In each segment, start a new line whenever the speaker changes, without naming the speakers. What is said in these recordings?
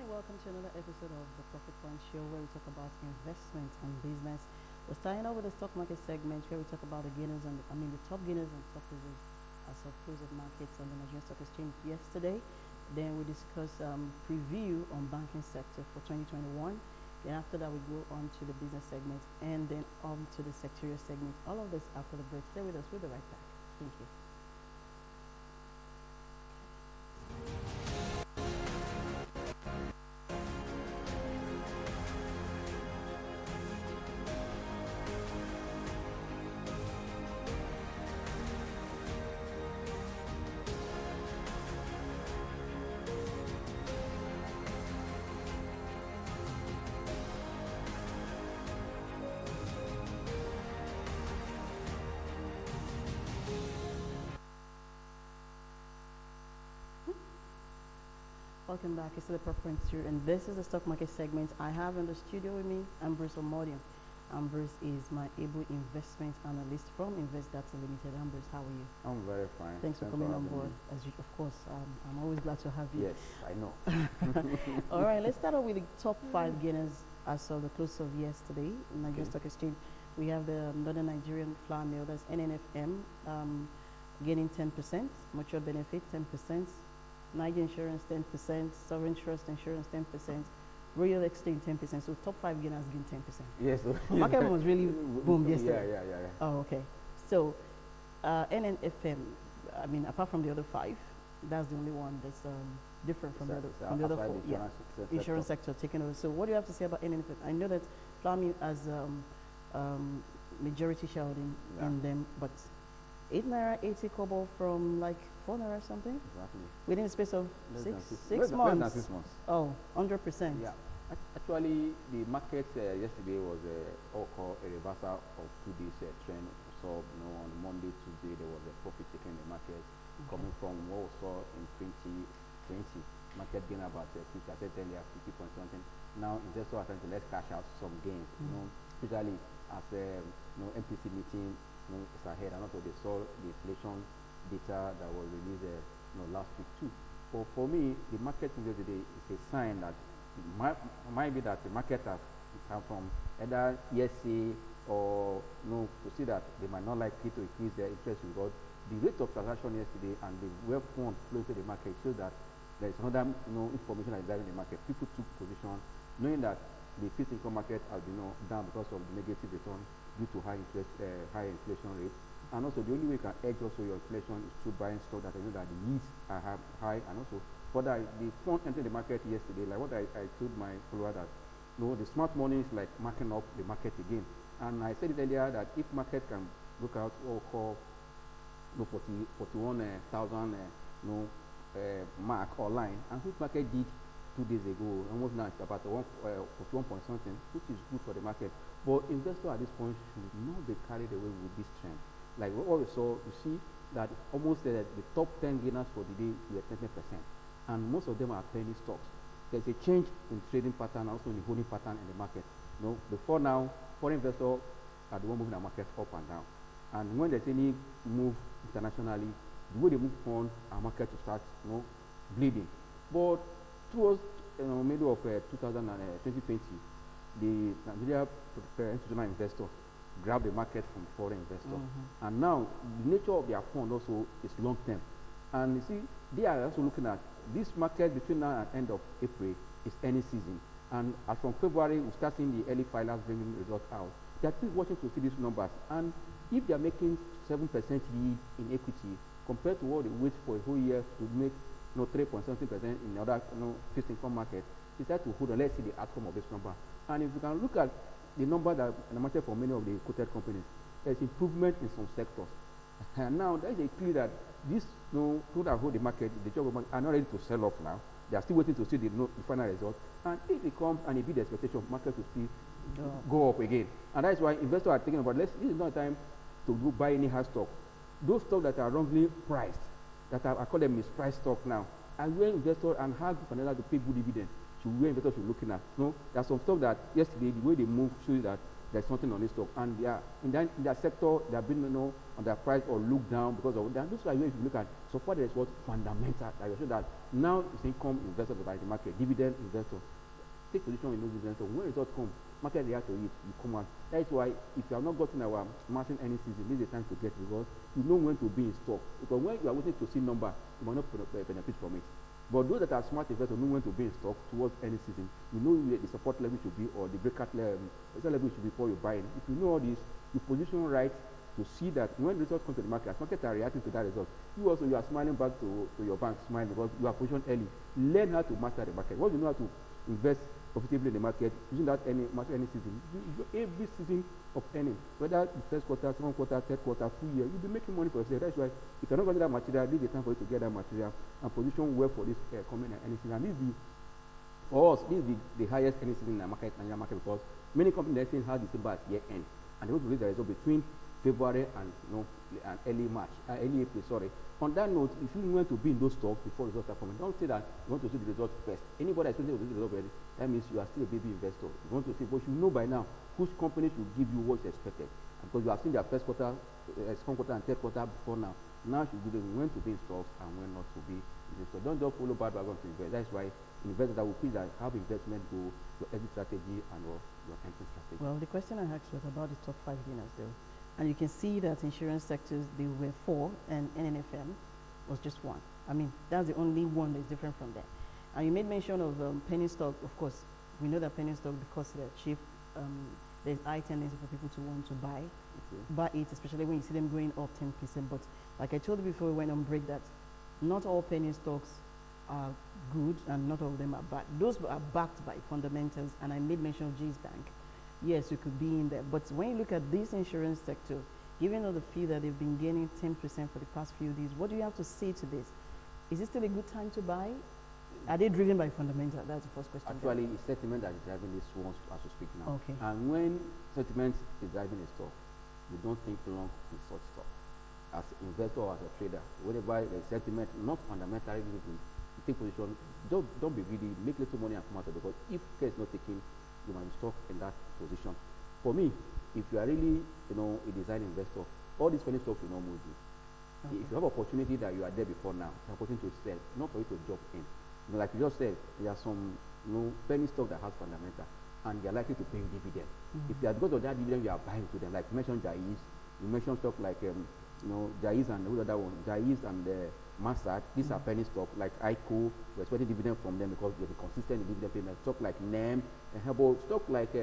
welcome to another episode of the Profit Point Show where we talk about investment and business. We're starting off with the stock market segment where we talk about the gainers and the top gainers and top losers as of close of markets on the Nigerian Stock Exchange yesterday. Then we discuss preview on banking sector for 2021. Then after that we go on to the business segment and then on to the sectorial segment. All of this after the break. Stay with us. We'll be right back. Thank you. Welcome back. It's the Preference here, and this is the stock market segment. I have in the studio with me Ambrose Omodium. Ambrose is my able investment analyst from Invest Data Limited. Ambrose, how are you?
I'm very fine.
Thanks for coming on board. As you, of course, I'm always glad to have you.
Yes, I know.
All right, let's start off with the top 5 gainers as of the close of yesterday in Nigerian Stock Exchange. We have the Northern Nigerian Flour Mill, that's NNFM, gaining 10%, Mutual Benefit 10%. Niger Insurance 10%, Sovereign Trust Insurance 10%, Royal Exchange 10%. So top 5 gainers gain 10%.
Yes.
Market was really boom yesterday.
Yeah.
Oh, okay. So NNFM, apart from the other 5, that's the only one that's different from the other 4. Insurance sector taking over. So what do you have to say about NNFM? I know that Flami has majority shareholding in them, but 8 naira 80 kobo from like 4 naira something.
Exactly.
Within the space of six
less
months.
than 6 months.
Oh, 100%.
Yeah. Actually, the market yesterday was all called a reversal of 2 days trend. So, on Monday, Tuesday, there was a profit taken in the market coming from what we saw in 2020. Market gain about 50, I said earlier, 50 point something. Now, investors are trying to let's cash out some gains. Especially as MPC meeting is ahead, and also they saw the inflation data that was released last week too. But for me, the market yesterday is a sign that it might be that the market has come from either ESA or to see that they might not likely to increase their interest rate. The rate of transaction yesterday and the wealth fund flow to the market shows that there is another information that is driving the market. People took position knowing that the fixed income market has been down because of the negative return due to high inflation rates. And also the only way you can edge also your inflation is through buying stock that you know that the yields are high, and also further the fund entered the market yesterday, like what I told my follower that the smart money is like marking up the market again. And I said it earlier that if market can look out or call 41,000 mark or line, and which market did 2 days ago, almost now it's about 1 point something, which is good for the market. But investors at this point should not be carried away with this trend. Like what we saw, you see that almost the top 10 gainers for the day were 10%, and most of them are penny stocks. There's a change in trading pattern, also in the holding pattern in the market. Before now, foreign investors are the one moving the market up and down, and when there's any move internationally, the way they move on, our market will start bleeding. But towards middle of 2020, the Nigeria institutional investors grab the market from foreign investors, and now the nature of their fund also is long term. And you see, they are also looking at this market between now and end of April is any season, and as from February we start seeing the early filers bringing results out. They are still watching to see these numbers, and if they are making 7% yield in equity compared to what they wait for a whole year to make 3.something% in the other fixed income market, decide to hold on. Let's see the outcome of this number. And if you can look at the number that in the market for many of the quoted companies, there's improvement in some sectors. And now there is a clear that these people that hold the market, the job market, are not ready to sell off now. They are still waiting to see the final result. And if it comes and it beats the expectation, market will still go up again. And that's why investors are thinking about this is not time to buy any hard stock. Those stocks that are wrongly priced, that I call them mispriced stock now, and where investors and have financial to pay good dividend, where investors should be looking at. There are some stock that yesterday the way they move shows that there's something on this stock, and they are in that sector, they have been on their price or looked down because of that. Those are ways you look at. So far, there is what fundamental. Like you show that now it's income investors by the market, dividend investor. Take position in those dividends. So when results come, market react to it, you come out. That's why if you have not gotten our margin any season, this is the time to get, because you know when to be in stock. Because when you are waiting to see number, you might not benefit from it. But those that are smart investors know when to be in stock towards any season. You know where the support level should be, or the breakout level should be before you buy it. If you know all this, you position right to see that when results come to the market, as markets are reacting to that result, you are smiling back to your bank, smiling because you are positioned early. Learn how to master the market. Once you know how to invest profitably in the market, using that market any season, every season of earning, whether the first quarter, second quarter, third quarter, full year, you'll be making money for yourself. That's why if you're not getting that material, this is the time for you to get that material and position well for this coming earning season. And this is for us, this is the highest earning season in the market, Nigerian market, because many companies are saying how December as year end, and they want to release the result between February and and early March, early April. Sorry. On that note, if you want to be in those stocks before results are coming, don't say that you want to see the result first. Anybody that's going to see the result already, that means you are still a baby investor. You want to see, but you know by now whose companies will give you what's expected, because you have seen their first quarter, second quarter, and third quarter before now. Now you give them when to be in stocks and when not to be in the stock. Don't just follow bad wagon to invest. That's why investors that will please that have investment go, your exit strategy and your entry strategy.
Well, the question I asked was about the top 5 winners, though. And you can see that insurance sectors, there were 4, and NNFM was just 1. I mean, that's the only one that's different from that. And you made mention of penny stock. Of course, we know that penny stock, because they're cheap, there's high tendency for people to want to buy it, especially when you see them going up 10%. But like I told you before we went on break, that not all penny stocks are good and not all of them are bad. Those are backed by fundamentals, and I made mention of J's Bank. Yes, you could be in there. But when you look at this insurance sector, given all the fee that they've been gaining 10% for the past few days, what do you have to say to this? Is it still a good time to buy? Are they driven by fundamental? That's the first question.
Actually, it's sentiment that is driving this one as we speak now.
Okay.
And when sentiment is driving a stock, you don't think long in such stock. As an investor or as a trader, whenever the sentiment, not fundamentally, you take position, don't be greedy, make little money and come out of it, because if care is not taken, you might be stuck in that position. For me, if you are really, a design investor, all these penny stocks will not move you. Okay. If you have opportunity that you are there before now, it's an opportunity to sell, not for you to jump in. Like you just said, there are some penny stock that has fundamental, and they are likely to pay you dividend. If you are because of that dividend, you are buying to them. Like you mentioned Jais, you mentioned stock like Jais and the other one, Jais and Massad. These are penny stock like ICO. We're expecting dividend from them because they'll be consistent in dividend payment. Stock like NEM, and stock like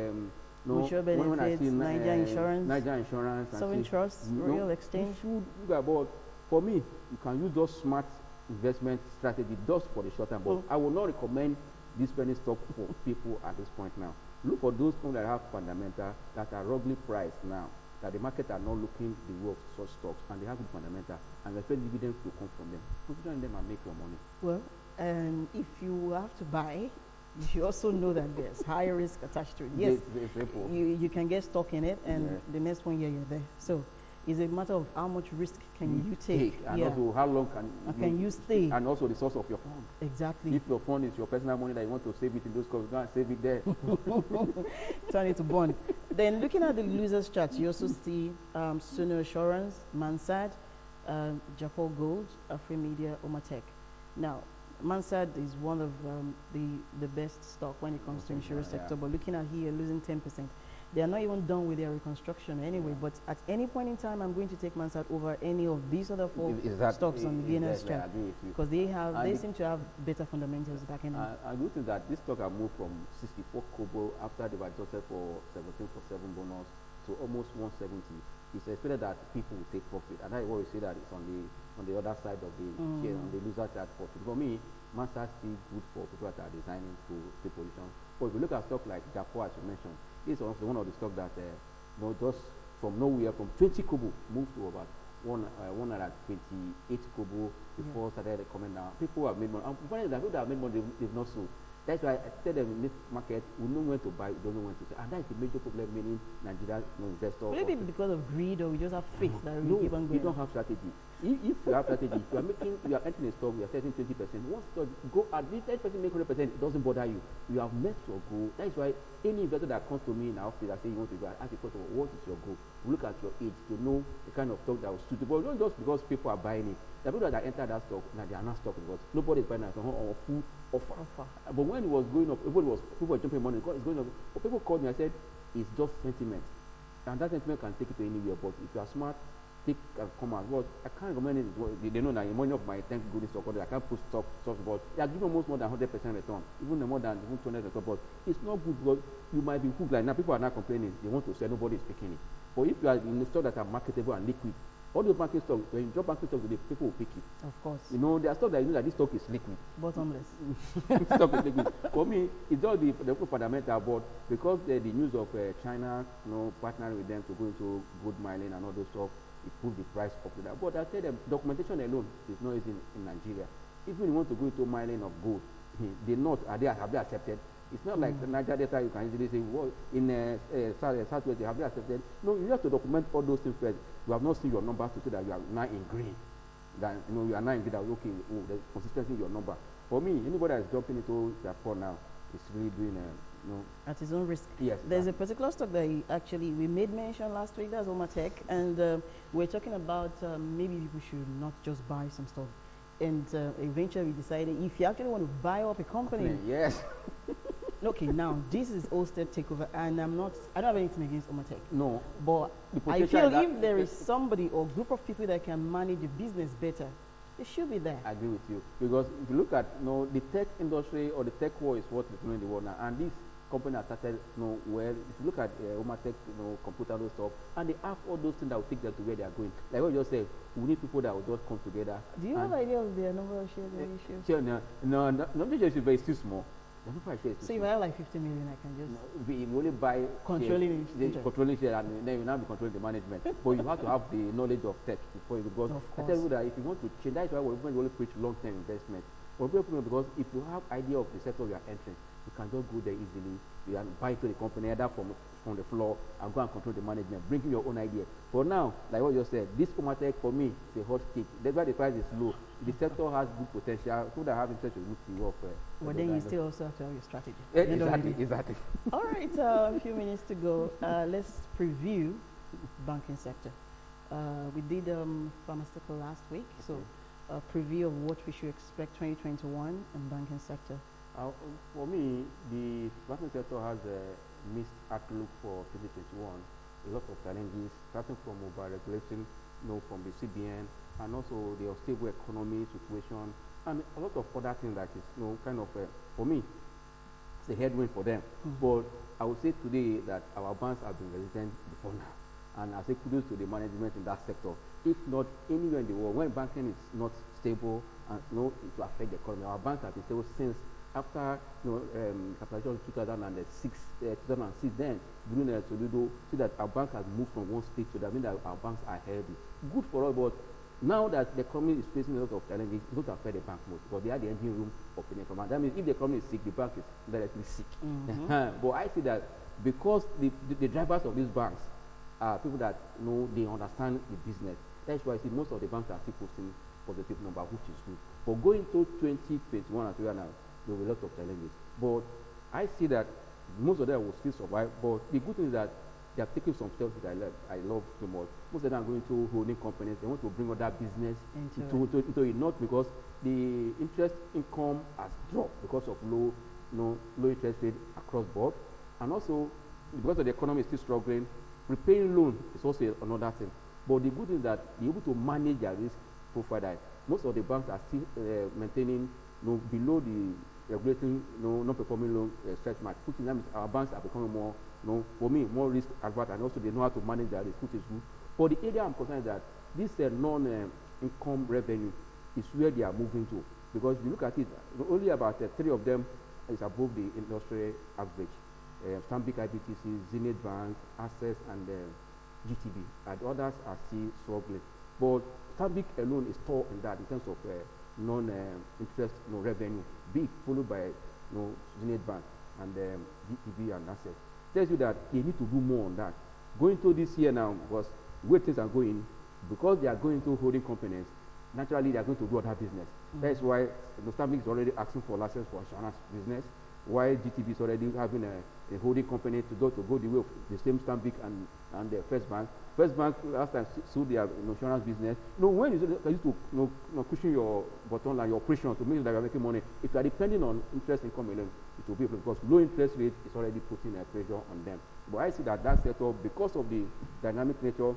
Mutual Benefits,
Niger Insurance,
Sovereign Trust, Royal Exchange.
You should look about. For me, you can use those smart investment strategy just for the short term, but I will not recommend this penny stock for people at this point now. Look for those companies that have fundamental, that are ruggedly priced now, that the market are not looking the way of such stocks, and they have good fundamental, and expect dividends to come from them. Position them and make your money.
Well, if you have to buy, you should also know that there's high risk attached to it. Yes, you can get stuck in it, and the next 1 year you're there. So it's a matter of how much risk can you take,
and also how long can
you stay,
and also the source of your fund.
Exactly.
If your fund is your personal money that you want to save it in those coins, go and save it there.
Turn it to bond. Then looking at the losers chart, you also see Sooner Assurance, Mansard, Japan Gold, Afrimedia, Omatech. Now, Mansard is one of the best stock when it comes to insurance sector, but looking at here, losing 10%. They are not even done with their reconstruction anyway, but at any point in time, I'm going to take Mansard over any of these other 4 stocks on the beginner's chart, because they seem to have better fundamentals back in.
I do think that this stock have moved from 64 kobo after they were adjusted for 17 for 7 bonus to almost 170. It's expected that people will take profit, and I always say that it's on the other side of the chain, on the loser chart profit. For me, Mansard still good for people that are designing to take position. But if you look at stock like Japan, as you mentioned, this is also one of the stock that just from nowhere, from 20 kobo moved to about 128 kobo before started coming down. People have made money. And funny that people that have made money, they've not sold. That's why I tell them in this market, we know when to buy, we don't know when to sell. And that is the major problem many Nigerian investor.
Maybe because of greed, or we just have faith that we
No,
keep on
you
going.
don't have strategy. If you have strategy, you are entering a stock, you are selling 20%. Once stock go at least 10% make 100%, it doesn't bother you. You have met your goal. That is why any investor that comes to me in our office and say you want to go, I ask the question, what is your goal? We look at your age to know the kind of stock that was suitable. Not just because people are buying it. The people that enter that stock, now they are not stock because nobody is buying that or full offer. But when it was going up, people were jumping money. It's going up. But people called me and said, it's just sentiment. And that sentiment can take it to anywhere. But if you are smart, take and come out. But I can't recommend it. They know that the money of my thank goodness stock, I can't put stock, but they are giving almost more than 100% return, even more than 200 return. But it's not good because you might be hooked. Like now, people are not complaining. They want to sell. Nobody is picking it. But if you are in a stock that are marketable and liquid, all those banking stocks, when you drop banking stocks today, people will pick it.
Of course.
You know, there are stocks that you know that this stock is liquid.
Bottomless.
Stock is liquid. For me, it's all the fundamental, but because the news of China, partnering with them to go into gold mining and all those stuff, it put the price up to that. But I tell them, documentation alone is not easy in Nigeria. If you want to go into mining of gold, have they accepted? It's not like the Niger data you can easily say, well, in Southwest, have they accepted? No, you have to document all those things first. You have not seen your numbers to say that you are now in green. That you are now in green, that okay, there's consistency in your number. For me, anybody that's jumping into that for now is really doing
at his own risk.
Yes.
There's a particular stock that we made mention last week. That's Omatech, and we're talking about maybe people should not just buy some stock. And eventually we decided if you actually want to buy up a company,
yes.
Okay, now this is Allstate takeover, and I don't have anything against Omatech.
No.
But I feel if there is somebody or group of people that can manage the business better, it should be there.
I agree with you. Because if you look at the tech industry or the tech war is what is doing in the world now. And this company has started, well, if you look at Omatech, computer those stuff, and they have all those things that will take them to where they are going. Like what you just said, we need people that will just come together.
Do you have an idea of their number of shares they issue?
Sure, no, the shares is very still small.
So if I have like 50 million, I can just
we only buy
controlling
share, and then you now be controlling the management. But you have to have the knowledge of tech before you go. Because I tell you that if you want to change, that's why we only preach long-term investment. Because if you have idea of the sector you are entering, you can just go there easily. You can buy to the company either from the floor and go and control the management, bringing your own idea. But now, like what you said, this Omatech for me is a hot cake. That's why the price is low. The sector has good potential. People that have interest will see what.
But then you still also have to have your strategy.
Exactly.
All right, a few minutes to go. Let's preview banking sector. We did pharmaceutical last week, so a preview of what we should expect 2021 in banking sector.
For me, the banking sector has a mixed outlook for 2021. A lot of challenges, starting from mobile regulation, from the CBN, and also the unstable economy situation, and a lot of other things that is, for me, it's a headwind for them. But I would say today that our banks have been resistant before now, and I say kudos to the management in that sector. If not anywhere in the world, when banking is not stable and it will affect the economy, our banks have been stable since after capitalization 2006, then during the Toledo, see that our bank has moved from one state to that, means that our banks are healthy. Good for us, but now that the economy is facing a lot of challenges, it's going to affect the bank most because they are the engine room of the economy. That means if the economy is sick, the bank is directly sick. But I see that because the drivers of these banks are people that they understand the business. That's why I see most of the banks are still posting positive number, which is good. But going to 2021 as we are now, there will be a lot of challenges. But I see that most of them will still survive. But the good thing is that they are taking some steps that I love so much. Most of them are going to holding companies. They want to bring other business into it, not because the interest income has dropped because of low interest rate across board. And also, because of the economy is still struggling, repaying loan is also another thing. But the good thing is that they're able to manage their risk profile. That most of the banks are still maintaining below the regulating non-performing loan stretch mark, which means our banks are becoming more, for me, more risk advert, and also they know how to manage their risk, which is good. But the area I'm concerned is that this non-income revenue is where they are moving to, because if you look at it, only about 3 of them is above the industry average. Stanbic IBTC, Zenith Bank, Access, and GTB, and others are still struggling. But Stanbic alone is tall in that in terms of non-interest revenue, big, followed by Zenith Bank and GTB and Access. Tells you that they need to do more on that. Going to this year now, because where things are going, because they are going to holding companies, naturally they are going to do other business. That is why Stanbic is already asking for license for insurance business, why GTB is already having a holding company to go the way of the same Stanbic and the First Bank. First Bank last time sold their insurance business. When you used to cushion your bottom line, your operation to make sure that you are making money, if you are depending on interest income alone, it will be because low interest rate is already putting a pressure on them. But I see that setup, because of the dynamic nature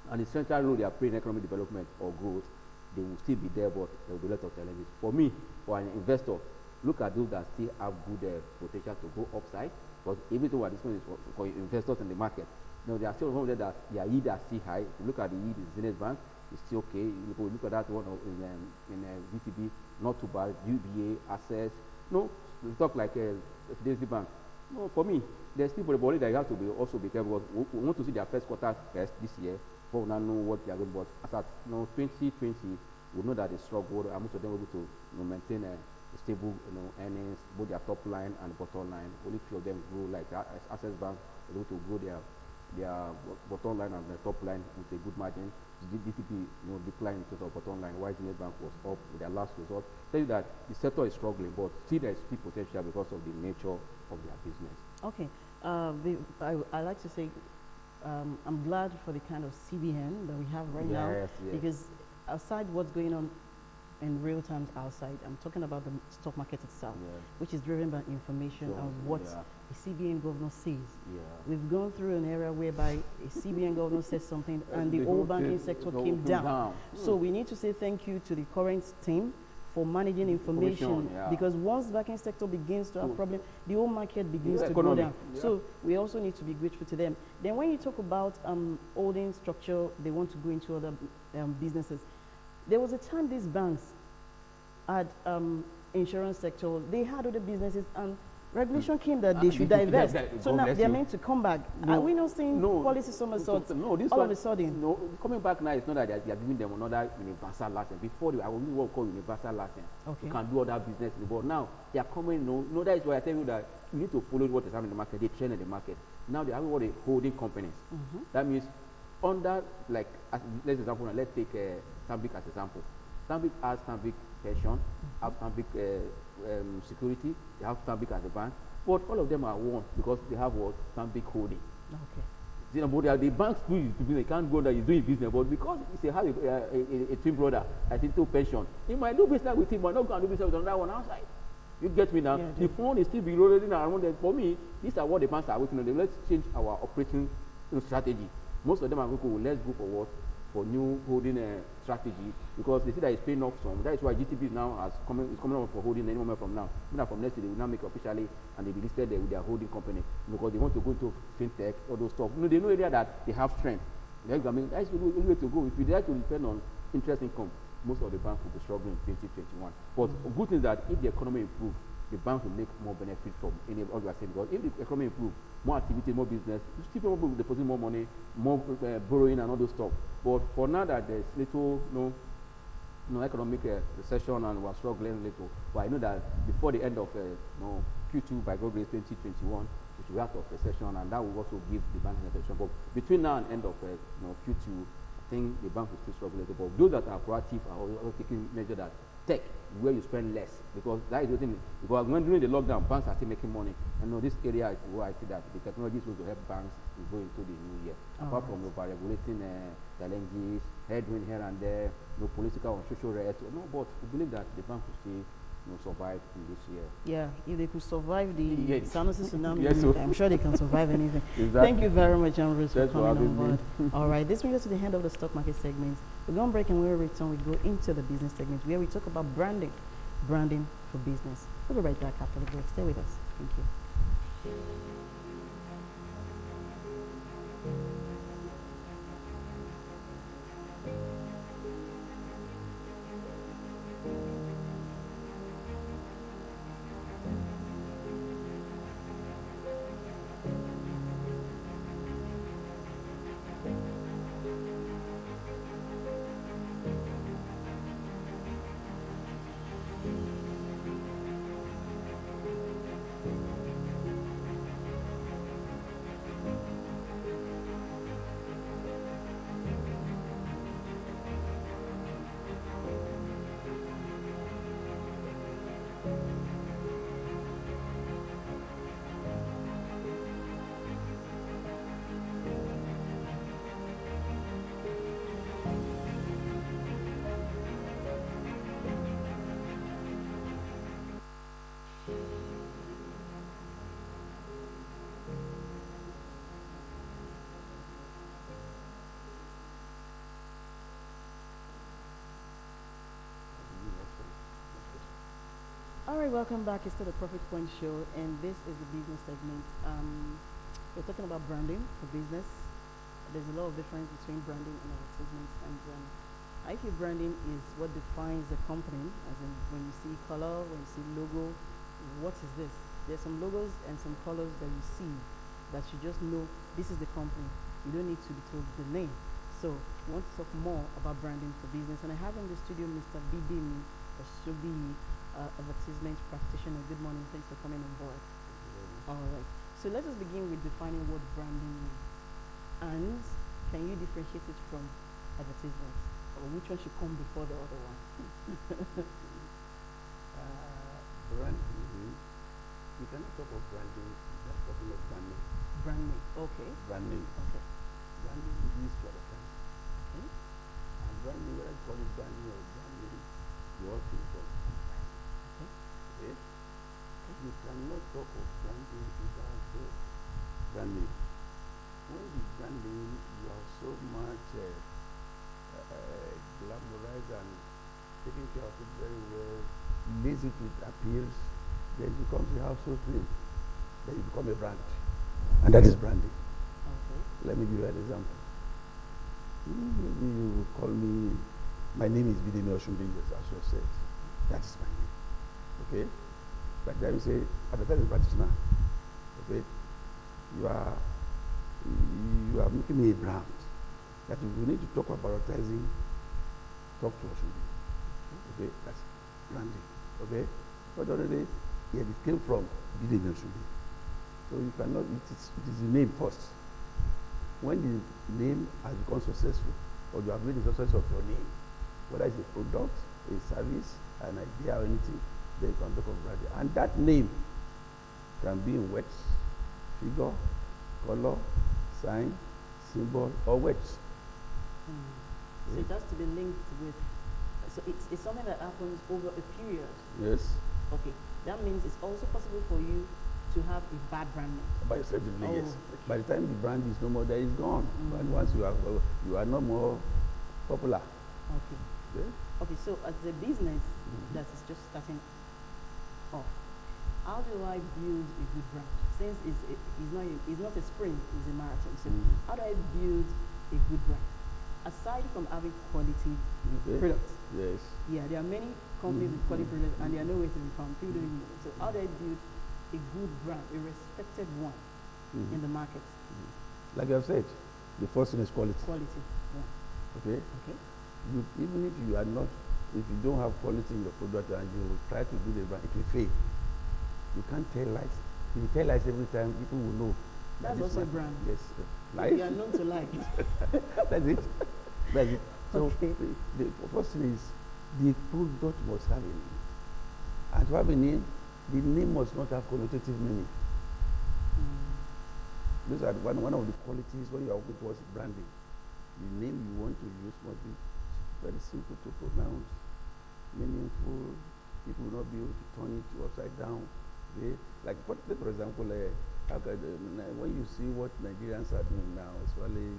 and the central role they are playing in economic development or growth, they will still be there, but there will be a lot of challenges. For me, for an investor, look at those that still have good potential to go upside. But everything what this one is for investors in the market. There are still some there that their yield are still high. If you look at the yield in Zenith Bank, it's still okay. You look at that one in VTB, not too bad. UBA, Access. We talk like Fidelity Bank. For me, there's people that you have to be careful. We want to see their first quarter first this year before we now know what they are going to do. But as at 2020, we know that they struggled, and most of them were able to maintain a stable earnings, both their top line and bottom line. Only few of them grew, like Access Bank, were able to grow their bottom line and their top line with a good margin. DTP declined in terms of bottom line, while Zenith Bank was up with their last result. Tell you that the sector is struggling, but still there is still potential because of the nature of their business.
Okay. I like to say I'm glad for the kind of CBN that we have right now, because aside what's going on in real time outside, I'm talking about the stock market itself, which is driven by information and what a CBN governor says. We've gone through an era whereby a CBN governor says something and the whole banking sector came down. So we need to say thank you to the current team for managing information, because once the banking sector begins to have problems, the whole market begins to go down. So we also need to be grateful to them. Then when you talk about holding structure, they want to go into other businesses. There was a time these banks had insurance sector, they had other businesses, and regulation came that they should divest. So now they're meant to come back. Are we not seeing policy somersaults all of a sudden?
No, coming back now, it's not that they are giving them another universal license. Before, I was using what we call universal license. You can do other business. But now, they are coming, that is why I tell you that you need to follow what is happening in the market. They trend in the market. Now, they have what they holding companies. That means, under, like, let's take Stanbic as example. Stanbic has Stanbic pension, have Stanbic security, they have Stanbic as a bank, but all of them are one because they have what Stanbic holding. But the banks do it business, they can't go there, you do business, but because they have a twin brother, I think to pension, he might do business with him, but not going to do business with another one outside. You get me now? The phone is still be rolling around there. For me, these are what the banks are waiting on. Let's change our operating strategy. Most of them are going to go, let's go for what? For new holding strategy, because they see that it's paying off some. That is why GTB now is coming up for holding any moment from now. Even from next year, they will now make it officially and they will be listed there with their holding company, because they want to go into fintech, all those stuff. They know area that they have strength. That's the only way to go. If you like to depend on interest income, most of the banks will be struggling in 2021. But good thing is that if the economy improves, the bank will make more benefit from any of all you are saying. Because if the economy improves, more activity, more business, people will deposit more money, more borrowing and all those stuff. But for now that there's little economic recession and we're struggling little, but I know that before the end of Q2 by God grace 2021, we should be out of recession, and that will also give the bank an attention. But between now and end of Q2, I think the bank will still struggle a little. But those that are proactive are also taking measure that tech where you spend less, because that is the thing. Because when during the lockdown, banks are still making money. And this area is where I see that the technology is going to help banks to go into the new year. Apart from regulating challenges, headwind here and there, no political or social rest. But we believe that the bank will still survive in this year.
Yeah, if they could survive the Sanusi tsunami, I'm sure they can survive anything.
Exactly.
Thank you very much, Ambrose, for coming on board. All right, this brings us to the end of the stock market segment. We're going to break, and when we return, we go into the business segment where we talk about branding for business. We'll be right back after the break. Stay with us. Thank you. All right, welcome back. It's to the Profit Point Show, and this is the business segment. We're talking about branding for business. There's a lot of difference between branding and advertisements, and I feel branding is what defines the company. As in, when you see color, when you see logo, what is this? There's some logos and some colors that you see that you just know this is the company. You don't need to be told the name. So, we want to talk more about branding for business, and I have in the studio Mr. Bidim Oshobi, advertisement practitioner. Good morning. Thanks for coming on board. All right. So let us begin with defining what branding means. And can you differentiate it from advertisement, or which one should come before the other one?
Branding, you cannot talk of branding without talking of branding.
Branding. Okay.
Branding.
Okay.
Branding is to advertise.
Okay.
And branding, whether you call it branding or branding, you all think of advertising.
Okay.
Okay? You cannot talk of branding without branding. When you branding, you are so much glamorized and taking care of it very well, lazy to it appears, then it becomes a household thing. Then you become a brand. And that is branding.
Okay.
Let me give you an example. Maybe you call me, my name is Bidemi Oshunbi, as you said. That is my name. Okay? But then you say, advertising practitioner. Okay? You are making me a brand. That if you need to talk about advertising, talk to Oshunbi. Okay? That's branding. Okay? But already, yeah, it came from Bidemi Oshunbi. So you cannot, it is the name first. When the name has become successful, or you have made a success of your name, whether it's a product, a service, an idea, or anything, then you can talk of branding. And that name can be in words, figure, color, sign, symbol, or words.
So it has to be linked with. So it's something that happens over a period.
Yes.
Okay. That means it's also possible for you to have a bad brand name.
By yourself,
Oh,
yes.
okay.
By the time the brand is no more, there is gone. And once you are no more popular.
Okay.
Okay?
Okay, so as a business that is just starting off, how do I build a good brand? Since it's not a sprint, it's a marathon. So how do I build a good brand? Aside from having quality products,
Yes.
yeah, there are many companies with quality products and they are nowhere to be found. People don't even know. So how do I build a good brand, a respected one in the market?
Like I've said, the first thing is quality.
Quality one.
Okay?
Okay.
Even if you are not, if you don't have quality in your product and you try to do the brand, it will fail. You can't tell lies. If you tell lies every time, people will know.
That's
this
also a
man-
brand.
Yes.
You are known to lie.
That's it. That's it. So
Okay.
the first thing is the product must have a name. And to have a name, the name must not have connotative meaning. Those are one of the qualities when you are working towards branding. The name you want to use must be very simple to pronounce, meaningful. People will not be able to turn it upside down. Okay? Like for example, when you see what Nigerians are doing now, especially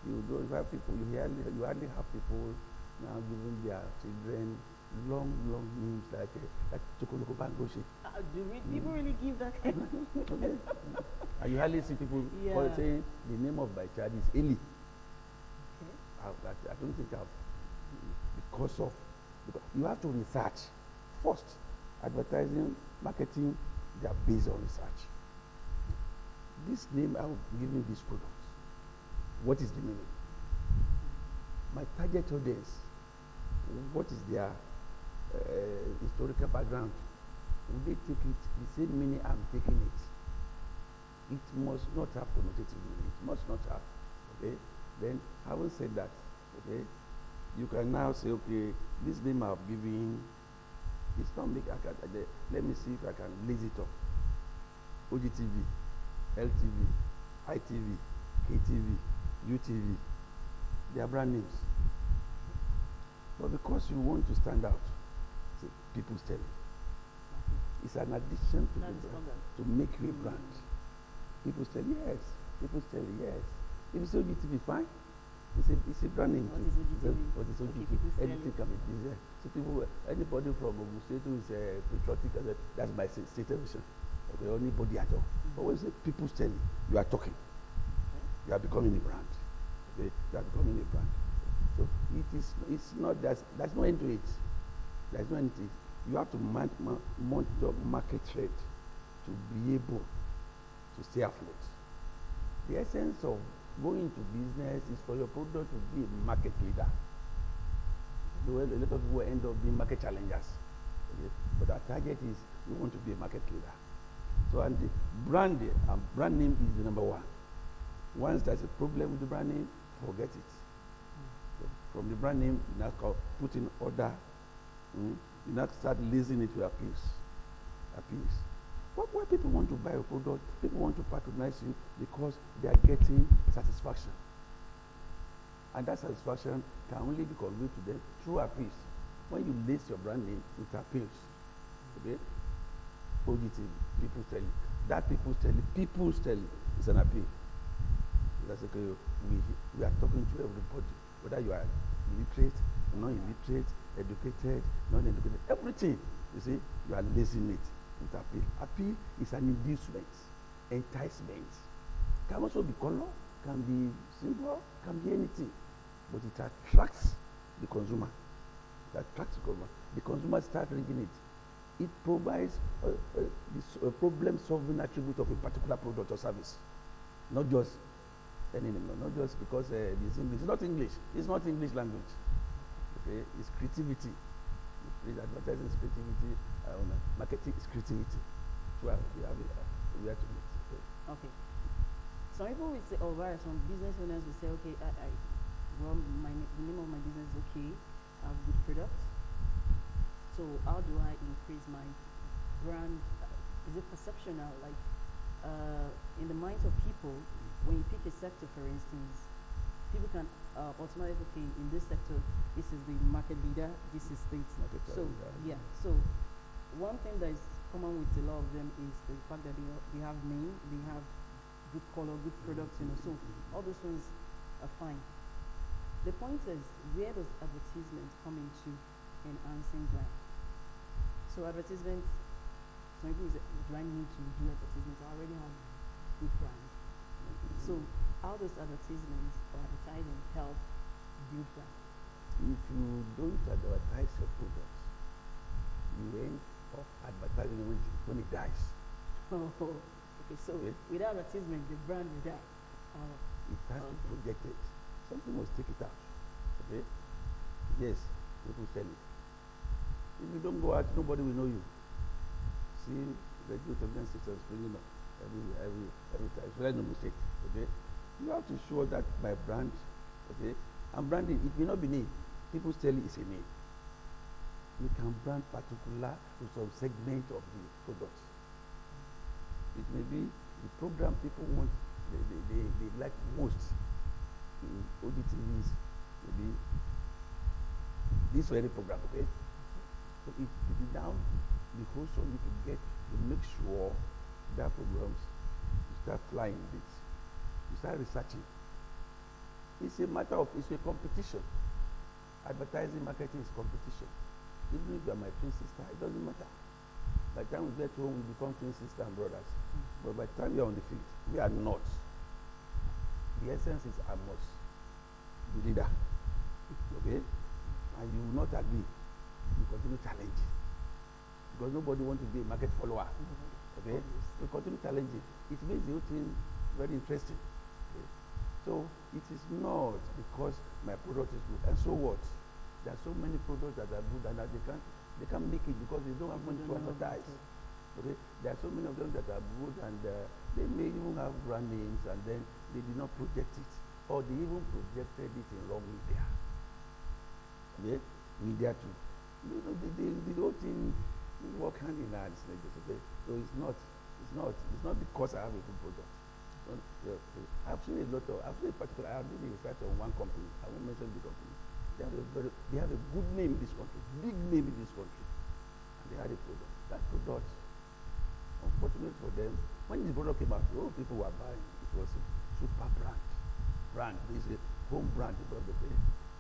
you don't have people. You hardly have people now giving their children long names like Chokoloko Bangoshi.
People really give that kind of
Okay. And you hardly see people saying the name of my child is Eli.
Okay.
I don't think because you have to research first. Advertising, marketing, they are based on research. This name I will give you this product. What is the meaning? My target audience, what is their historical background? Would they take it the same meaning I'm taking it? It must not have connotative meaning. It must not have. Okay? Then, having said that, okay, you can now say, okay, this name I've given, it's not make. Let me see if I can lace it up. OGTV, LTV, ITV, KTV, UTV, they are brand names. But because you want to stand out, say, people's tell you. It's an addition to the brand to make you a brand. People tell yes. People tell yes. If you say OGTV, fine. It's a brand name
What
too.
is OGTV?
What is
Okay,
OGT?
people sell
Anything
it.
can be this. So people, anybody from Ogun State who is patriotic, that's my state television. Okay, anybody at all. But when you say people's telly, you are talking. You are becoming a brand. Okay, you are becoming a brand. So it's not, there's no end to it. There's no end to it. You have to monitor market trend to be able to stay afloat. The essence of going into business is for your product to be a market leader. A lot of people end up being market challengers. Okay? But our target is we want to be a market leader. So and the brand name is the number one. Once there's a problem with the brand name, forget it. So from the brand name, you now put in order. You now start listing it to appeals. Why people want to buy a product? People want to patronize you because they are getting satisfaction. And that satisfaction can only be conveyed to them through appeals. When you list your brand name with appeals, okay? OGTV, people's telly. That people's telly is an appeal. That's okay. We are talking to everybody, whether you are illiterate, non-illiterate, educated, non-educated, everything. You see, you are listing it with appeal. Appeal is an inducement, enticement. Can also be color, can be symbol, can be anything, but it attracts the consumer. The consumer starts reading it. It provides a problem-solving attribute of a particular product or service, not just not just because it's English. It's not English. It's not English language. Okay, it's creativity. Advertising is creativity. Marketing is creativity. So we have to meet.
Okay. Some people will say, oh, right, some business owners will say, okay, well, the name of my business is okay, I have good products. So how do I increase my brand? Is it perception now? Like, in the minds of people, when you pick a sector, for instance, people can automatically, okay, in this sector, this is the market leader, this is the, so, yeah, so one thing that is common with a lot of them is the fact that they have name, they have good color, good products, so all those ones are fine. The point is, where does advertisement come into enhancing brand? So advertisement, some people say, do I need to do advertisement? I already have good brand. So how does advertisement or advertising help build brand?
If you don't advertise your products, you end up advertising when it dies.
Oh, okay. So without advertisement, the brand will die.
It has to be projected. Something must take it out. Okay? Yes, people sell it. If you don't go out, nobody will know you. See, the television system springing up every time. So that's no mistake. Okay? You have to show that my brand, okay? And branding, it may not be name. People tell you it's a name. You can brand particular to some segment of the product. It may be the program people want, they like most in OGTVs, maybe this very program, okay? So it is down the whole show you to make sure that programs you start flying with it. You start researching. It's a matter of, it's a competition. Advertising, marketing is competition. Even if you are my twin sister, it doesn't matter. By the time we get home, we become twin sister and brothers. But by the time we are on the field, we are not. The essence is I must be leader. Okay? And you will not agree. You continue challenging. Because nobody wants to be a market follower. Okay? You continue challenging. It makes the whole thing very interesting. Okay? So it is not because my product is good. And so what? There are so many products that are good and that they can't make it because they don't have money to advertise. Okay? There are so many of them that are good and they may even have brand names and then they did not project it. Or they even projected it in wrong media. Okay? Media too. The whole thing work hand in hand. Okay? So it's not because I have a good product. I've seen a particular, I have been in fact on one company, I won't mention the company. They have a good name in this country, big name in this country. And they had a product. That product, unfortunately for them, when the product came out, people were buying. It was a super brand. brand. This is home brand.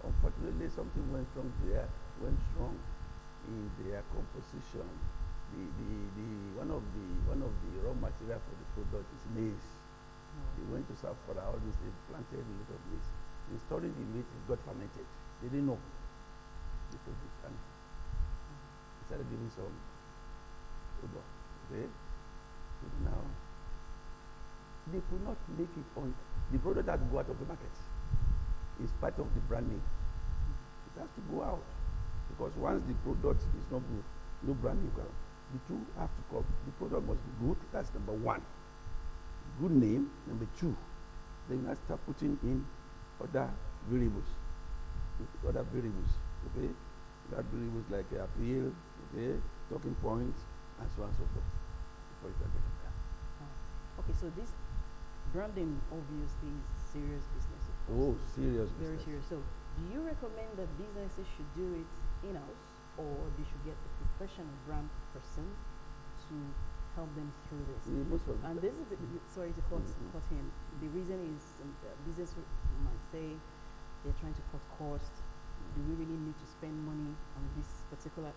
Unfortunately, something went wrong there. Went wrong in their composition. One of the raw material for the product is maize. They went to Safara, all this, they planted a lot of maize. In storing the maize, it got fermented. They didn't know. They took it and started giving some odor. Okay? So now, they could not make it on. The product had to go out of the market. It's part of the brand name. It has to go out. Because once the product is not good, no brand name can. The two have to come. The product must be good. That's number one. Good name. Number two. Then you have to start putting in other variables. Okay? That variables like appeal, okay, talking points, and so on and so forth. Before you can get to that.
Okay, so this branding obviously is serious business, of course.
Oh, serious
Very
business.
serious. So, do you recommend that businesses should do it in-house, or they should get a professional brand person to help them through this?
Yeah, most of
And this is, sorry to cut him. The reason is business might say they're trying to cut costs. Do we really need to spend money on this particular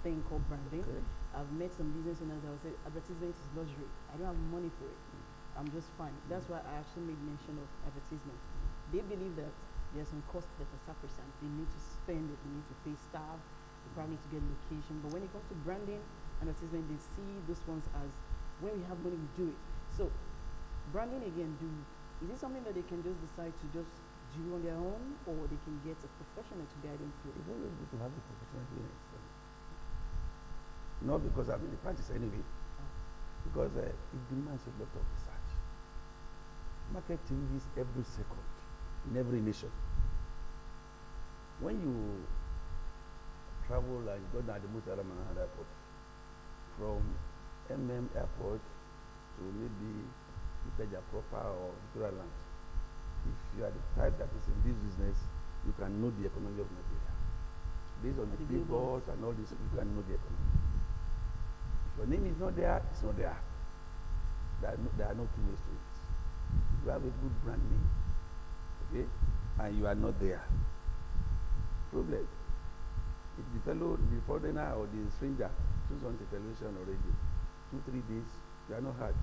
thing called branding?
Okay.
I've met some business owners that will say advertisement is luxury. I don't have money for it. I'm just fine. That's why I actually made mention of advertisement. They believe that there's some costs that are sacrosanct. They need to spend it. They need to pay staff. They probably need to get location. But when it comes to branding, advertisement, they see those ones as when we have money, we do it. So branding again, is it something that they can just decide to just do on their own, or they can get a professional to guide them through?
It's always good to have a professional doing it. Not because I'm in the practice anyway, because it demands a lot of research. Market changes every second in every nation. When you travel and you go down the Murtala Manhattan Airport, from Airport to maybe Ikeja proper or Victoria Land, if you are the type that is in this business, you can know the economy of Nigeria. Based on the billboards and all this, you can know the economy. If your name is not there, it's not there. There are no two ways to it. If you have a good brand name, okay, and you are not there, problem. If the fellow, the foreigner or the stranger choose on the television or radio, 2-3 days, you are not hurt.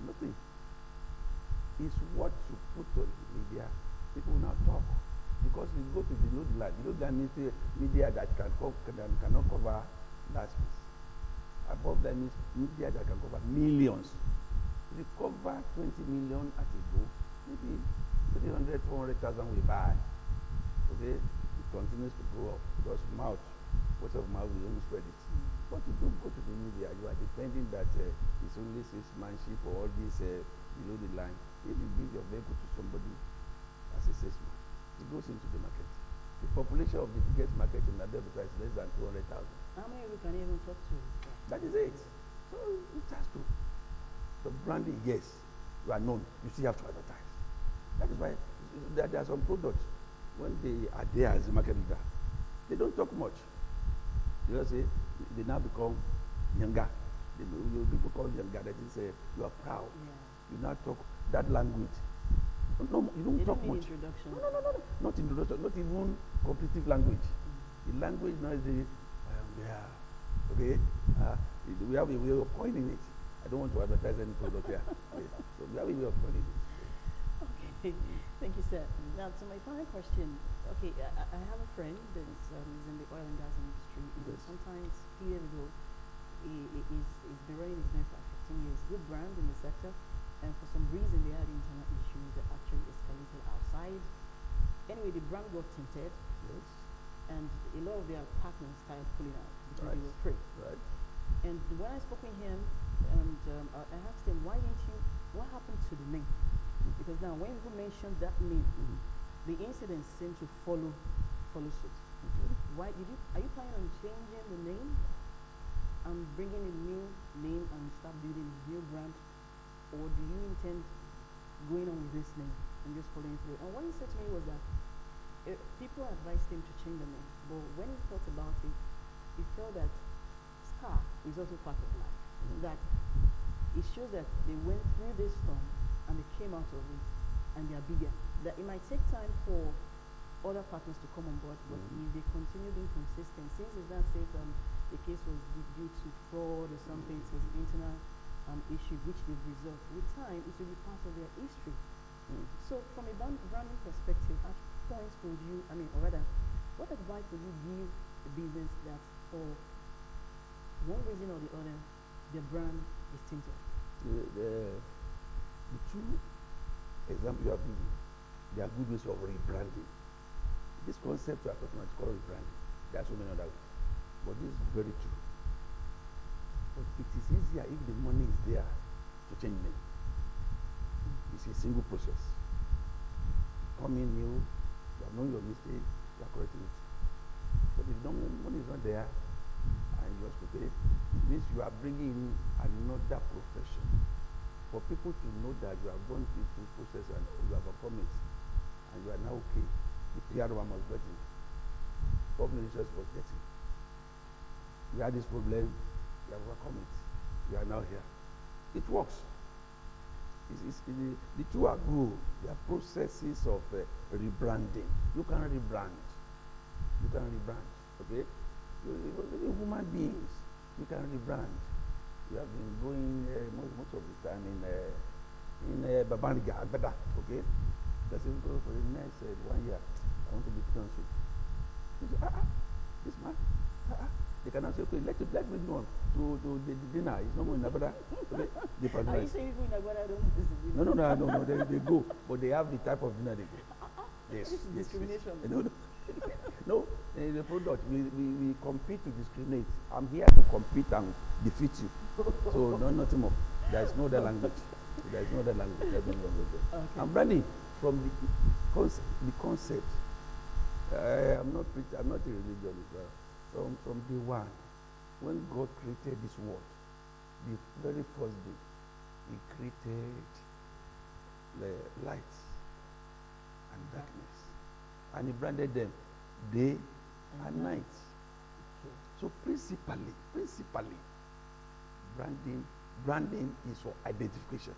Nothing. It's what you put on the media, people will now talk. Because we go to the land media that cannot cover that space. Above that means media that can cover millions. If you cover 20 million at a go, maybe 300, 400,000 we buy. Okay? It continues to go up because word of mouth will only spread it. But you don't go to the media, you are depending that it's only salesmanship or all this below the line. If you give your vehicle to somebody as a salesman, it goes into the market. The population of the biggest market in Nigeria is less than 200,000.
How many of you can even talk to?
That is it. So it has to. The branding, yes, you are known. You still have to advertise. That is why there are some products, when they are there as a market leader, they don't talk much. You just say, they now become younger. People call younger, that is, you are proud.
Yeah.
You now talk that language. No, you don't talk much.
Introduction.
No. Not introduction, not even competitive language. The language now is okay. We have a way of coining it. I don't want to advertise any product here. Yes. So we have a way of coining it.
Okay, thank you, sir. Now, to my final question. Okay, I have a friend that is in the oil and gas industry. And
Yes.
sometimes, a few years ago, he's been running his business for 15 years. Good brand in the sector. And for some reason, they had internal issues that actually escalated outside. Anyway, the brand got tinted.
Yes.
And a lot of their partners started pulling out because
Right.
they were afraid.
Right.
And when I spoke with him, and I asked him, what happened to the name? Because now when people mention that name, the incidents seem to follow suit.
Okay.
Are you planning on changing the name and bringing a new name and start building a new brand? Or do you intend going on with this name and just following through? And what he said to me was that people advised him to change the name, but when he thought about it, he felt that scar is also part of life. That it shows that they went through this storm and they came out of it and they are bigger. That it might take time for other partners to come on board, but if they continue being consistent, since it's not said the case was due to fraud or something, it was internal issue which they've resolved, with time it will be part of their history. So from a branding perspective, at points would you, or rather, what advice would you give a business that for one reason or the other, their brand is tinted?
The two examples you have given, they are good ways of rebranding. This concept you are talking about is called rebranding. There are so many other ways, but this is very true. But it is easier if the money is there to change name. It's a single process. Come in new, you have known your mistake, you are correcting it. But if the money is not there, and you are okay, it means you are bringing in another profession. For people to know that you have gone through the process and you have overcome it, and you are now okay, the PR one was getting, public research was getting. You had this problem, you have overcome it, you are now here. It works. The two are good. They are processes of rebranding. You can rebrand. Okay? You're human beings. You can rebrand. You have been going most of the time in Babaniga, Agbada, okay? That's even go for the next 1 year. I want to be council. You say, this man, they cannot say, okay, let me go on to the dinner. It's no more in Agbada. Okay? They
Are you saying people in Agbada don't visit the dinner?
No, they go, but they have the type of dinner they go. Yes,
This is discrimination.
No, the product, we compete to discriminate. I'm here to compete and defeat you. So nothing more. There is no other language. There's no other language. Okay. I'm branding from the concept. I'm not a religion. From day one, when God created this world, the very first day, He created the light and darkness, and He branded them day and night.
Okay.
So principally, branding is for identification.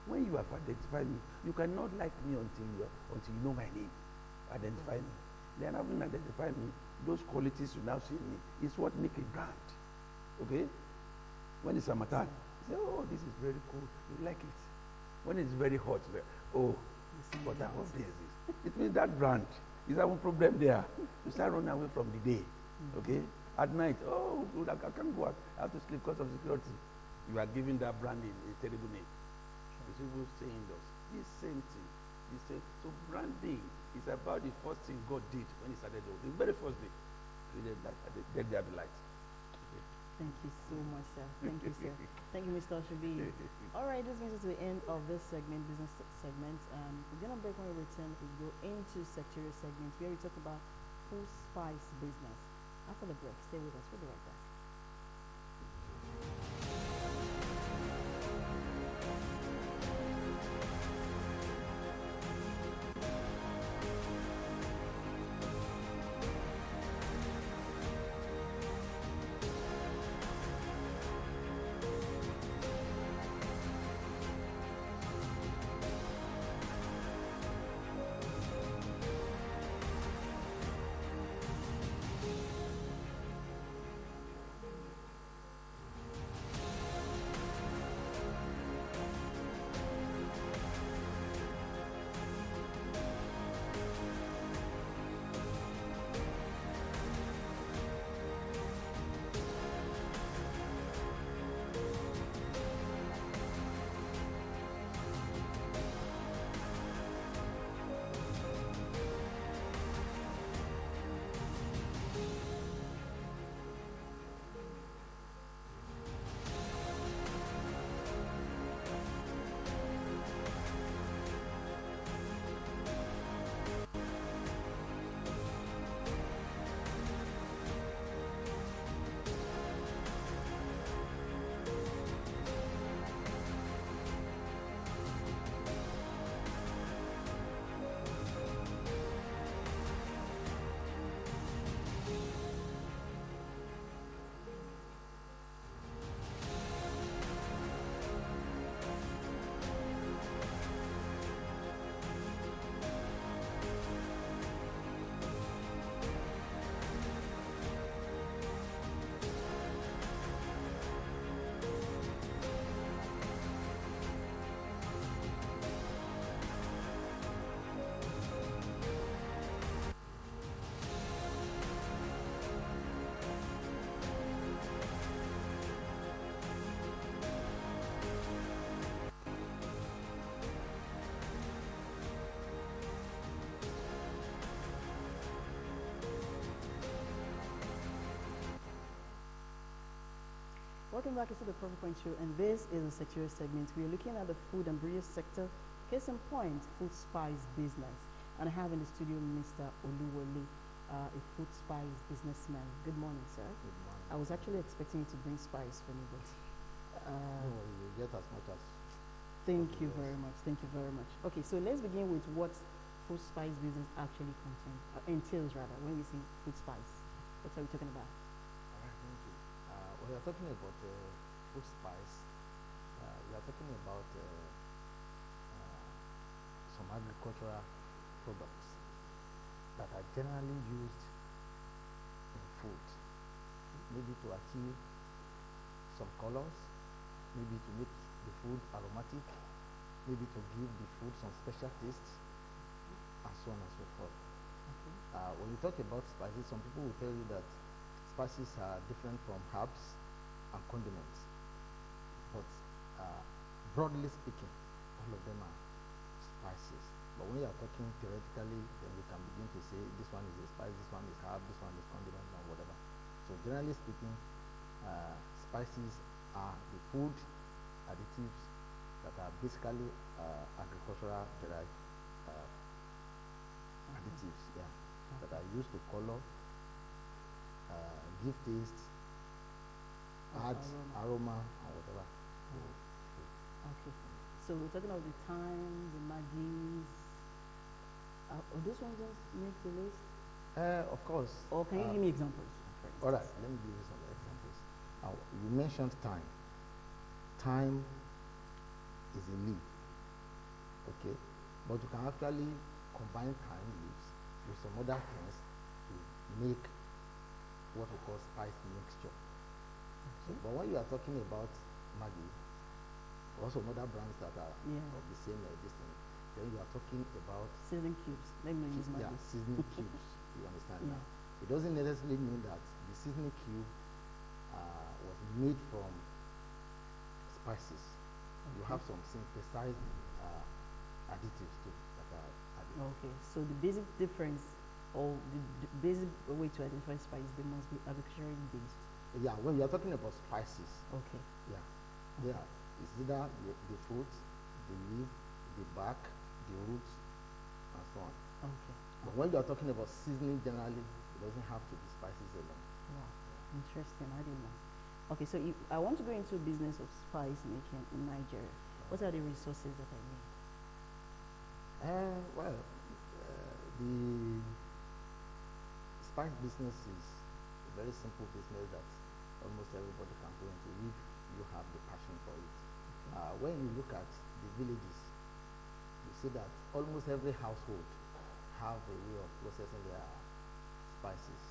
When you have identified me, you cannot like me until you know my name. Identify me. Then having identified me, those qualities you now see in me is what make a brand. Okay? When it's summertime, you say, oh, this is very cool. You like it. When it's very hot, you say, oh, what type of day is this? It means that brand is having problem there. You start running away from the day. Okay? At night, oh, I can't go out. I have to sleep because of security. You are giving that branding a terrible name. The people saying those. This same thing. So branding is about the first thing God did when He started the very first day. Created that, let there be light. Okay.
Thank you so much, sir. Thank you, sir. Thank you, Mr. Oshubi. All right, this brings us to the end of this segment, business segment. We're going to break. When we return, we go into sectorial segment where we talk about full spice business. After the break, stay with us. We'll be right back. welcome back to the Profit Point Show, and this is a sectorial segment. We are looking at the food and beverage sector. Case in point, food spice business. And I have in the studio Mr. Oluwole, a food spice businessman. Good morning, sir.
Good morning.
I was actually expecting you to bring spice for me, but
No, you get as much as.
thank you
Yes.
very much. Thank you very much. Okay, so let's begin with what food spice business actually entails rather. When we say food spice, what are we talking about?
All right, thank you. When you're talking about food spice, we are talking about some agricultural products that are generally used in food, maybe to achieve some colors, maybe to make the food aromatic, maybe to give the food some special taste, and so on and so forth.
Okay.
When you talk about spices, some people will tell you that spices are different from herbs and condiments. But broadly speaking, all of them are spices. But when you are talking theoretically, then you can begin to say this one is a spice, this one is herb, this one is condiment, or whatever. So generally speaking, spices are the food additives that are basically agricultural derived additives, yeah, that are used to color, give taste, add aroma, and whatever.
Okay. So we're talking about the thyme, the Maggies. This one just make the list?
Of course.
Or can you give me examples? For
All right,
instance?
let me give you some examples. You mentioned thyme. Thyme is a leaf, okay? But you can actually combine thyme leaves with some other things to make what we call spice mixture. So, but when you are talking about Maggi, or some other brands that are
Yeah.
of the same distance, then you are talking about
Seasoning cubes. Let me use
yeah,
Maggi.
seasoning cubes. You understand
Yeah.
now? It doesn't necessarily mean that the seasoning cube was made from spices. You
Okay.
have some synthesized additives too that are added.
Okay. So the basic difference or the basic way to identify spice, they must be agriculturally based.
Yeah, when you are talking about spices,
Okay.
yeah, yeah, it's either the fruit, the leaf, the bark, the roots, and so on.
Okay.
But when you are talking about seasoning generally, it doesn't have to be spices alone.
Wow. Interesting. I didn't know. Okay, so if I want to go into business of spice making in Nigeria, what are the resources that I need?
Well, the spice business is a very simple business that almost everybody can go into if you have the passion for it. When you look at the villages, you see that almost every household have a way of processing their spices.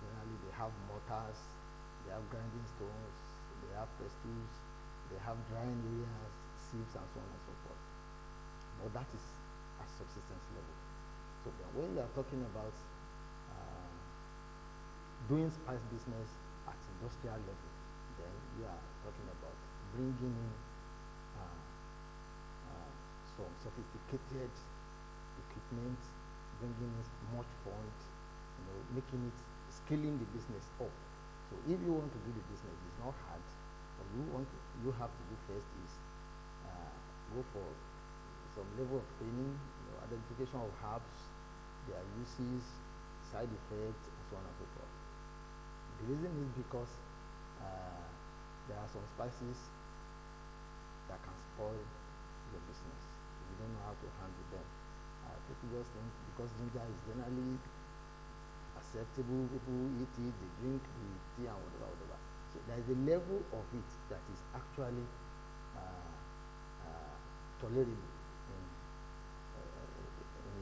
Generally they have mortars, they have grinding stones, they have pestilles, they have drying areas, sieves, and so on and so forth. But that is at subsistence level. So when you are talking about doing spice business at industrial level, then we are talking about bringing in some sophisticated equipment, bringing in much fund, making it, scaling the business up. So if you want to do the business, it's not hard. What you have to do first is go for some level of training, identification of herbs, their uses, side effects, and so on and so forth. The reason is because there are some spices that can spoil your business if you don't know how to handle them. People just think because ginger is generally acceptable, people eat it, they drink the tea and whatever. So there is a level of it that is actually tolerable in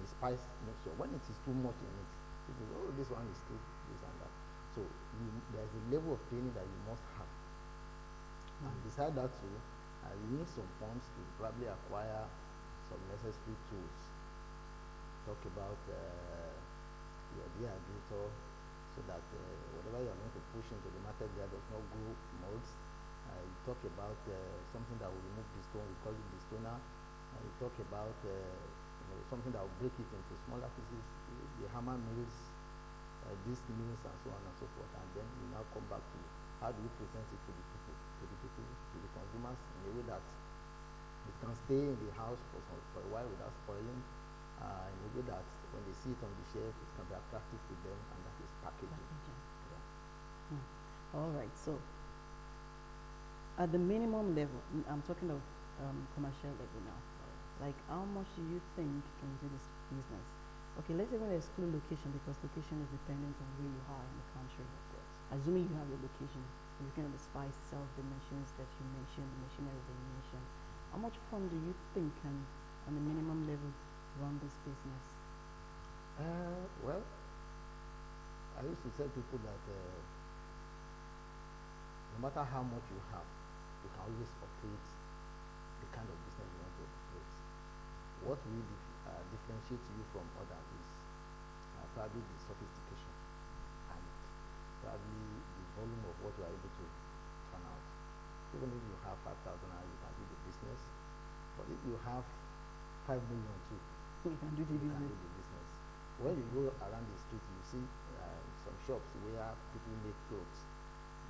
a spice mixture. When it is too much in it, people say, oh, this one is too this and that. So there is a level of training that you must have. And beside that too, you need some funds to probably acquire some necessary tools. Talk about your dehydrator so that whatever you are going to push into the market there does not grow molds. You talk about something that will remove the stone, we call it the stoner. You talk about something that will break it into smaller pieces, the hammer mills, disc mills, and so on and so forth. And then you now come back to how do you present it to the people, to the consumers in a way that it can stay in the house for a while without spoiling, in a way that when they see it on the shelf, it can be attractive to them, and that is packaging.
Packaging.
Yeah.
All right. So, at the minimum level, I'm talking of commercial level now. Like, how much do you think can do this business? Okay, let's even exclude location, because location is dependent on where you are in the country. Assuming you have your location, looking at the spice itself, the machines that you mentioned, the machinery that you mentioned, how much fund do you think can, on the minimum level, run this business?
Well, I used to tell people that no matter how much you have, you can always operate the kind of business you want to operate. What will differentiate you from others is probably the sophistication and probably the volume of what you are able to turn out. Even if you have 5,000 naira, you can do the business. But if you have 5 million too,
You can do the
you can
business.
do the business. When you go around the street, you see some shops where people make clothes.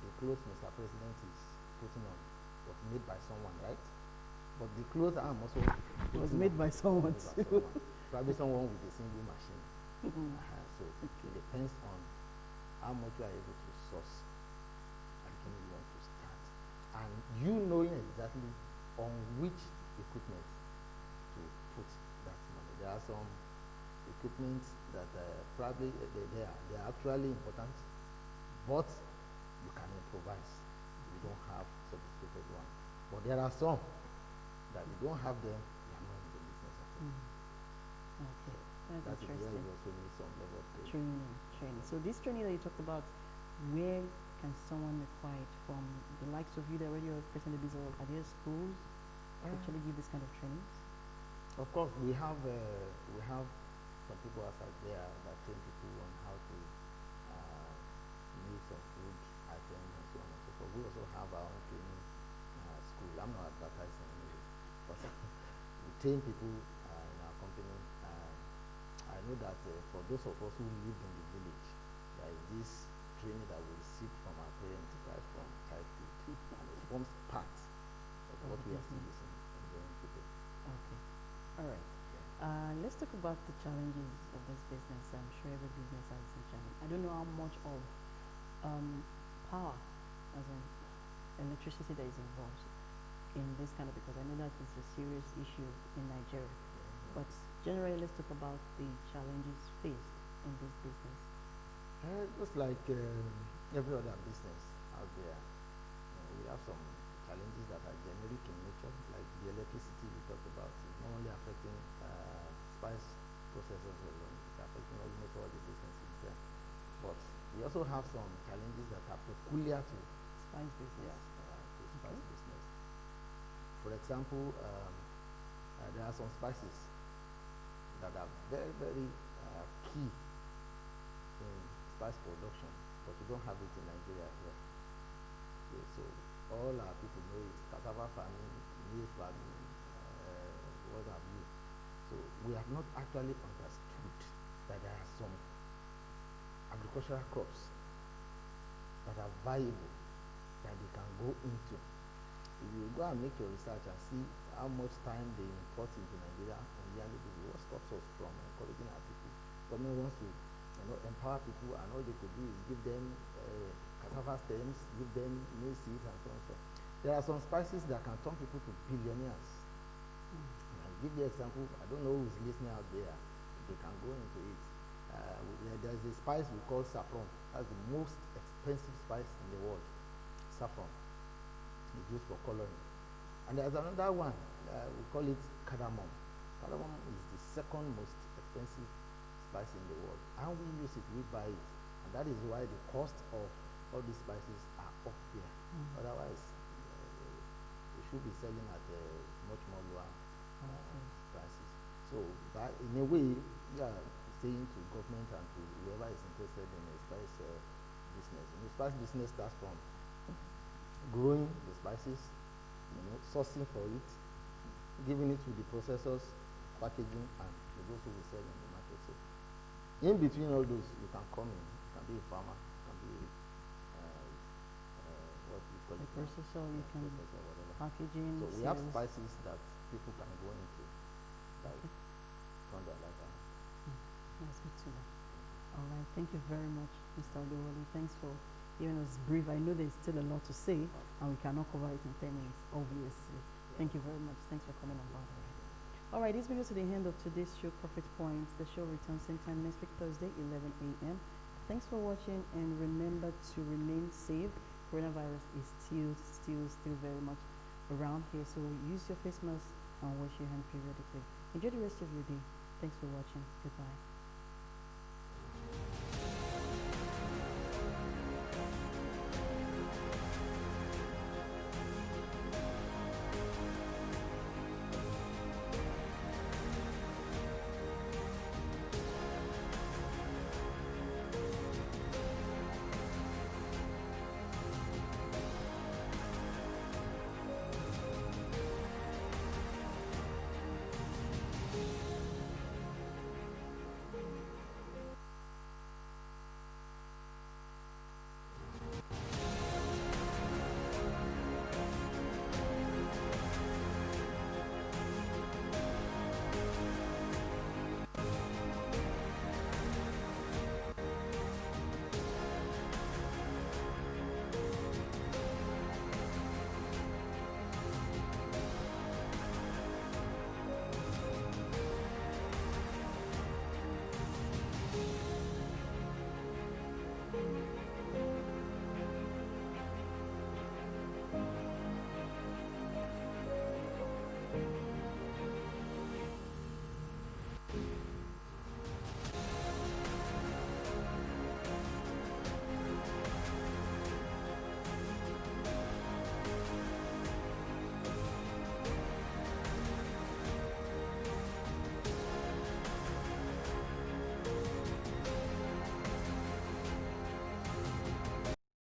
The clothes Mr. President is putting on was made by someone, right? But the clothes I'm also
It was made by someone too.
Probably someone with a single machine. So
Okay.
it depends on how much you are able to source and can you want to start. And you knowing exactly on which equipment to put that money. There are some equipment that probably they are actually important, but you can improvise. You don't have sophisticated one. But there are some that you don't have them, you are not in the business at all.
Okay, that's
That's the area
interesting.
you also need some level of training.
Training. So this training that you talked about, where can someone acquire it from? The likes of you that already are operating the business, are there schools that actually give this kind of trainings?
Of course, we have some people outside there that train people on how to make some food items and so on and so forth. We also have our own training school. I'm not advertising anyway, but we train people in our company. I know that for those of us who live in the village, there is this training that we receive from our parents right from childhood, and it forms part of what we are still using and doing today.
Okay. All right. Let's talk about the challenges of this business. I'm sure every business has some challenge. I don't know how much of power, as in electricity, that is involved in this kind of, because I know that it's a serious issue in Nigeria. But generally, let's talk about the challenges faced in this business.
Just like every other business out there, we have some challenges that are generic in nature, like the electricity we talked about. It's not only affecting spice processors alone, it's affecting almost all the businesses there. But we also have some challenges that are peculiar to
Spice business.
to spice business. For example, there are some spices that are very, very key in spice production, but we don't have it in Nigeria here. Okay, so all our people know is cassava farming, maize farming, what have you. So we have not actually understood that there are some agricultural crops that are viable that they can go into. If you go and make your research and see how much time they import into Nigeria on yearly basis, what stops us from encouraging our people? Government wants to empower people, and all they could do is give them cassava stems, give them maize seeds, and so on. So there are some spices that can turn people to billionaires. And I'll give you an example. I don't know who's listening out there. They can go into it. There's a spice we call saffron. That's the most expensive spice in the world. Saffron. It's used for coloring. And there's another one. We call it cardamom. Cardamom is the second most expensive spice in the world. And we use it, we buy it. And that is why the cost of all these spices are up there. Otherwise, we should be selling at much more lower prices. So that, in a way, we are saying to government and to whoever is interested in a spice business. The spice business starts from growing the spices, sourcing for it, giving it to the processors, packaging, and to those who will sell in the market. So in between all those, you can come in. You can be a farmer, you can be a call
The
it now.
processor, you
Yeah,
can
processor, whatever.
packaging,
So we have
sales.
spices that people can go into, like
Okay.
turn their life around.
That's good to know. All right, thank you very much, Mr. Olowoli. Thanks for giving us brief. I know there's still a lot to say, and we cannot cover it in 10 minutes, obviously. Thank you very much. Thanks for coming on board. All right, this brings us to the end of today's show, Profit Points. The show returns same time next week, Thursday, 11 a.m. Thanks for watching, and remember to remain safe. Coronavirus is still very much around here, so use your face mask and wash your hand periodically. Enjoy the rest of your day. Thanks for watching. Goodbye.